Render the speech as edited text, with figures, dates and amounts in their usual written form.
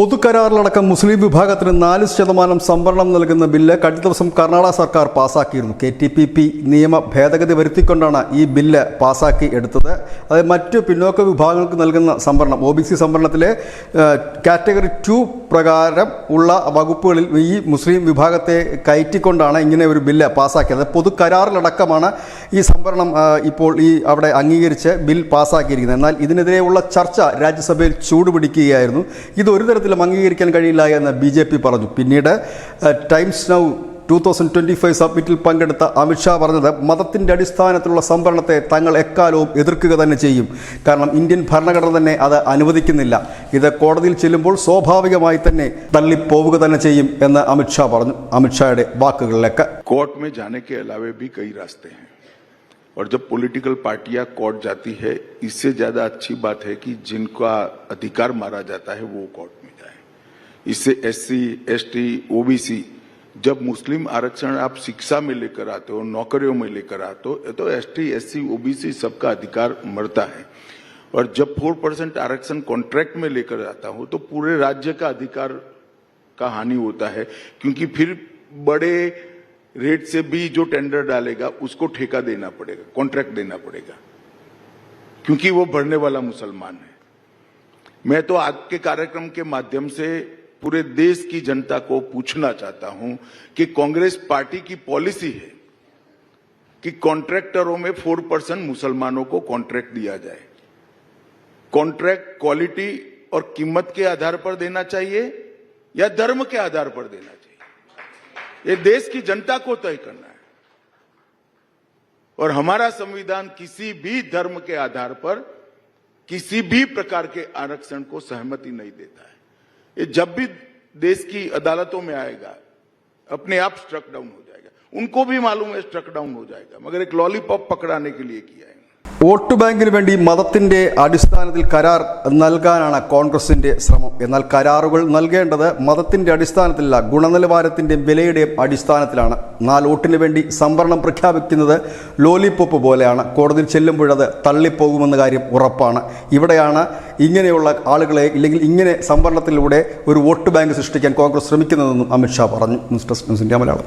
പൊതുകരാറിലടക്കം മുസ്ലിം വിഭാഗത്തിന് 4% സംവരണം നൽകുന്ന ബില്ല് കഴിഞ്ഞ ദിവസം കർണാടക സർക്കാർ പാസാക്കിയിരുന്നു. KTPP നിയമ ഭേദഗതി വരുത്തിക്കൊണ്ടാണ് ഈ ബില്ല് പാസാക്കി എടുത്തത്. അതായത് മറ്റു പിന്നോക്ക വിഭാഗങ്ങൾക്ക് നൽകുന്ന സംവരണം, OBC സംവരണത്തിലെ കാറ്റഗറി 2 പ്രകാരം ഉള്ള വകുപ്പുകളിൽ ഈ മുസ്ലിം വിഭാഗത്തെ കയറ്റിക്കൊണ്ടാണ് ഇങ്ങനെ ഒരു ബില്ല് പാസാക്കിയത്. പൊതുകരാറിലടക്കമാണ് ഈ സംവരണം ഇപ്പോൾ അവിടെ അംഗീകരിച്ച് ബിൽ പാസാക്കിയിരിക്കുന്നത്. എന്നാൽ ഇതിനെതിരെയുള്ള ചർച്ച രാജ്യസഭയിൽ ചൂടുപിടിക്കുകയായിരുന്നു. ഇതൊരു തരത്തിലും അംഗീകരിക്കാൻ കഴിയില്ല എന്ന് BJP പറഞ്ഞു. പിന്നീട് ടൈംസ് നൗ 2025 സബ്മിറ്റിൽ പങ്കെടുത്ത അമിത്ഷാ പറഞ്ഞത് മതത്തിൻ്റെ അടിസ്ഥാനത്തിലുള്ള സംവരണത്തെ തങ്ങൾ എക്കാലവും എതിർക്കുക തന്നെ ചെയ്യും. കാരണം ഇന്ത്യൻ ഭരണഘടന തന്നെ അത് അനുവദിക്കുന്നില്ല. ഇത് കോടതിയിൽ ചെല്ലുമ്പോൾ സ്വാഭാവികമായി തന്നെ തള്ളിപ്പോവുക തന്നെ ചെയ്യും എന്ന് അമിത്ഷാ പറഞ്ഞു. അമിത്ഷായുടെ വാക്കുകളിലേക്ക് कोर्ट में जाने के अलावे भी कई रास्ते हैं और जब पॉलिटिकल पार्टियां कोर्ट जाती है, इससे ज्यादा अच्छी बात है कि जिनका अधिकार मारा जाता है वो कोर्ट में जाए. इससे SC, ST, OBC, जब मुस्लिम आरक्षण आप शिक्षा में लेकर आते हो, नौकरियों में लेकर आते हो, तो ST, SC, OBC सबका अधिकार मरता है. और जब 4% आरक्षण कॉन्ट्रैक्ट में लेकर आता हूं तो पूरे राज्य का अधिकार का हानि होता है, क्योंकि फिर बड़े रेट से भी जो टेंडर डालेगा उसको ठेका देना पड़ेगा, कॉन्ट्रैक्ट देना पड़ेगा, क्योंकि वो भरने वाला मुसलमान है. मैं तो आज के कार्यक्रम के माध्यम से पूरे देश की जनता को पूछना चाहता हूं कि कांग्रेस पार्टी की पॉलिसी है कि कॉन्ट्रैक्टरों में 4% मुसलमानों को कॉन्ट्रैक्ट दिया जाए. कॉन्ट्रैक्ट क्वालिटी और कीमत के आधार पर देना चाहिए या धर्म के आधार पर देना चाहिए, ये देश की जनता को तय करना है. और हमारा संविधान किसी भी धर्म के आधार पर किसी भी प्रकार के आरक्षण को सहमति नहीं देता है. ये जब भी देश की अदालतों में आएगा अपने आप स्ट्रक डाउन हो जाएगा. उनको भी मालूम है स्ट्रक डाउन हो जाएगा, मगर एक लॉलीपॉप पकड़ाने के लिए किया है. വോട്ട് ബാങ്കിന് വേണ്ടി മതത്തിൻ്റെ അടിസ്ഥാനത്തിൽ കരാർ നൽകാനാണ് കോൺഗ്രസിൻ്റെ ശ്രമം. എന്നാൽ കരാറുകൾ നൽകേണ്ടത് മതത്തിൻ്റെ അടിസ്ഥാനത്തിലല്ല, ഗുണനിലവാരത്തിൻ്റെയും വിലയുടെയും അടിസ്ഥാനത്തിലാണ്. 4 വോട്ടിന് വേണ്ടി സംവരണം പ്രഖ്യാപിക്കുന്നത് ലോലിപോപ്പ് പോലെയാണ്. കോടതിയിൽ ചെല്ലുമ്പോഴത് തള്ളിപ്പോകുമെന്ന കാര്യം ഉറപ്പാണ്. ഇവിടെയാണ് ഇങ്ങനെയുള്ള ആളുകളെ, ഇല്ലെങ്കിൽ ഇങ്ങനെ സംവരണത്തിലൂടെ ഒരു വോട്ട് ബാങ്ക് സൃഷ്ടിക്കാൻ കോൺഗ്രസ് ശ്രമിക്കുന്നതെന്നും അമിത്ഷാ പറഞ്ഞു. News desk news India Malayalam.